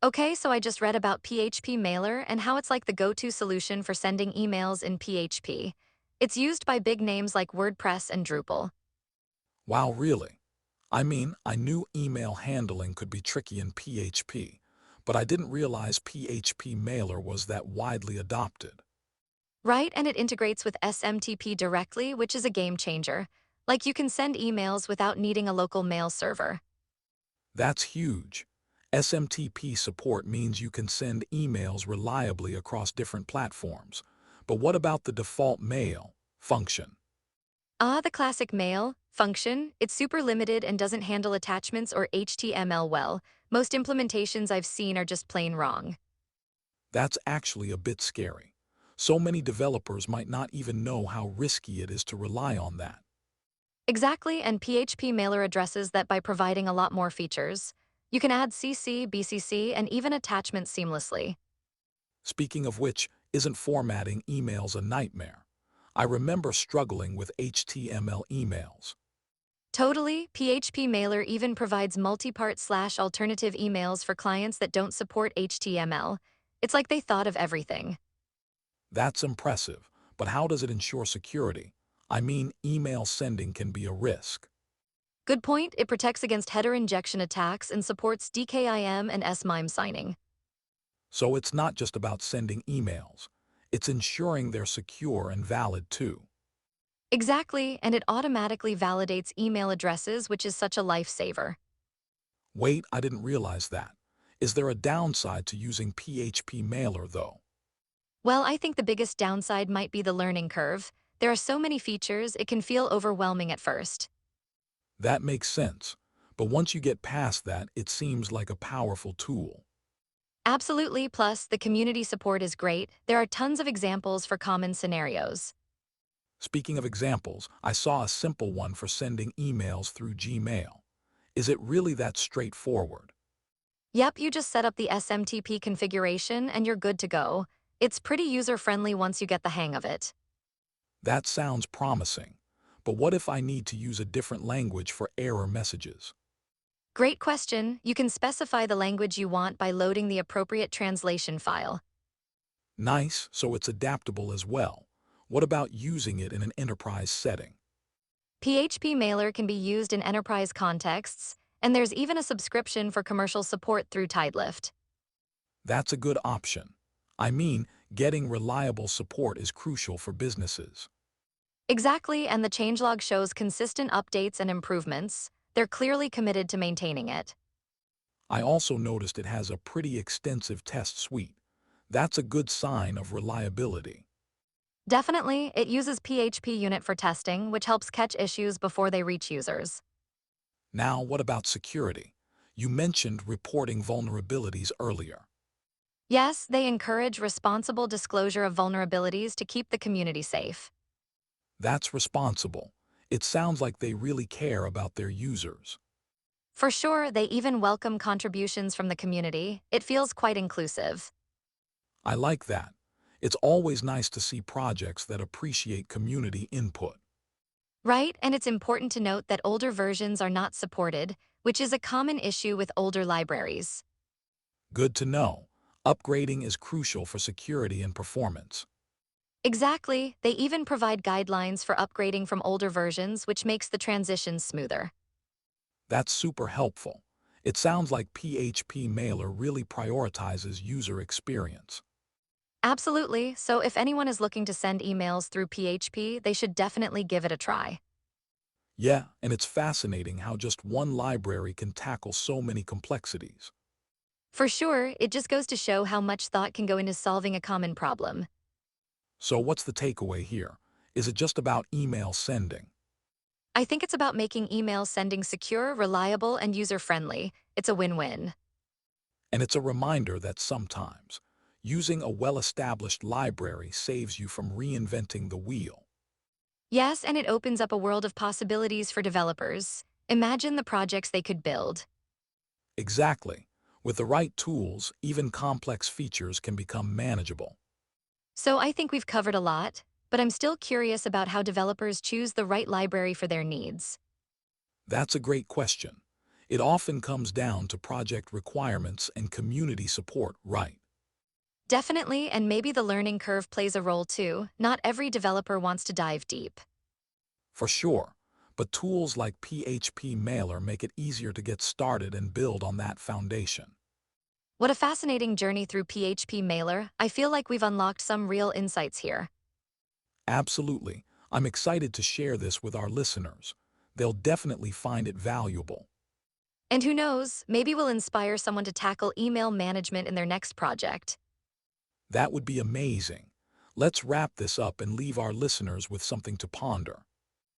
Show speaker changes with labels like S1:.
S1: Okay, so I just read about PHPMailer and how it's like the go-to solution for sending emails in PHP. It's used by big names like WordPress and Drupal.
S2: Wow, really? I mean, I knew email handling could be tricky in PHP, but I didn't realize PHPMailer was that widely adopted.
S1: Right, and it integrates with SMTP directly, which is a game changer. Like you can send emails without needing a local mail server.
S2: That's huge. SMTP support means you can send emails reliably across different platforms. But what about the default mail function?
S1: The classic mail function, it's super limited and doesn't handle attachments or HTML well. Most implementations I've seen are just plain wrong.
S2: That's actually a bit scary. So many developers might not even know how risky it is to rely on that.
S1: Exactly, and PHPMailer addresses that by providing a lot more features. You can add CC, BCC, and even attachments seamlessly.
S2: Speaking of which, isn't formatting emails a nightmare? I remember struggling with HTML emails.
S1: Totally, PHPMailer even provides multi-part/alternative emails for clients that don't support HTML. It's like they thought of everything.
S2: That's impressive, but how does it ensure security? I mean, email sending can be a risk.
S1: Good point, it protects against header injection attacks and supports DKIM and SMIME signing.
S2: So it's not just about sending emails. It's ensuring they're secure and valid too.
S1: Exactly, and it automatically validates email addresses, which is such a lifesaver.
S2: Wait, I didn't realize that. Is there a downside to using PHP Mailer though?
S1: Well, I think the biggest downside might be the learning curve. There are so many features, it can feel overwhelming at first.
S2: That makes sense. But once you get past that, it seems like a powerful tool.
S1: Absolutely, plus, the community support is great. There are tons of examples for common scenarios.
S2: Speaking of examples, I saw a simple one for sending emails through Gmail. Is it really that straightforward?
S1: Yep, you just set up the SMTP configuration and you're good to go. It's pretty user-friendly once you get the hang of it.
S2: That sounds promising. But what if I need to use a different language for error messages?
S1: Great question. You can specify the language you want by loading the appropriate translation file.
S2: Nice, so it's adaptable as well. What about using it in an enterprise setting?
S1: PHPMailer can be used in enterprise contexts, and there's even a subscription for commercial support through Tidelift.
S2: That's a good option. I mean, getting reliable support is crucial for businesses.
S1: Exactly, and the changelog shows consistent updates and improvements. They're clearly committed to maintaining it.
S2: I also noticed it has a pretty extensive test suite. That's a good sign of reliability.
S1: Definitely, it uses PHP unit for testing, which helps catch issues before they reach users.
S2: Now, what about security? You mentioned reporting vulnerabilities earlier.
S1: Yes, they encourage responsible disclosure of vulnerabilities to keep the community safe.
S2: That's responsible. It sounds like they really care about their users.
S1: For sure, they even welcome contributions from the community. It feels quite inclusive.
S2: I like that. It's always nice to see projects that appreciate community input.
S1: Right, and it's important to note that older versions are not supported, which is a common issue with older libraries.
S2: Good to know. Upgrading is crucial for security and performance.
S1: Exactly, they even provide guidelines for upgrading from older versions, which makes the transition smoother.
S2: That's super helpful. It sounds like PHP Mailer really prioritizes user experience.
S1: Absolutely, so if anyone is looking to send emails through PHP, they should definitely give it a try.
S2: Yeah, and it's fascinating how just one library can tackle so many complexities.
S1: For sure, it just goes to show how much thought can go into solving a common problem.
S2: So what's the takeaway here? Is it just about email sending?
S1: I think it's about making email sending secure, reliable, and user-friendly. It's a win-win.
S2: And it's a reminder that sometimes using a well-established library saves you from reinventing the wheel.
S1: Yes, and it opens up a world of possibilities for developers. Imagine the projects they could build.
S2: Exactly. With the right tools, even complex features can become manageable.
S1: So I think we've covered a lot, but I'm still curious about how developers choose the right library for their needs.
S2: That's a great question. It often comes down to project requirements and community support, right?
S1: Definitely, and maybe the learning curve plays a role too. Not every developer wants to dive deep.
S2: For sure. But tools like PHPMailer make it easier to get started and build on that foundation.
S1: What a fascinating journey through PHPMailer. I feel like we've unlocked some real insights here.
S2: Absolutely. I'm excited to share this with our listeners. They'll definitely find it valuable.
S1: And who knows, maybe we'll inspire someone to tackle email management in their next project.
S2: That would be amazing. Let's wrap this up and leave our listeners with something to ponder.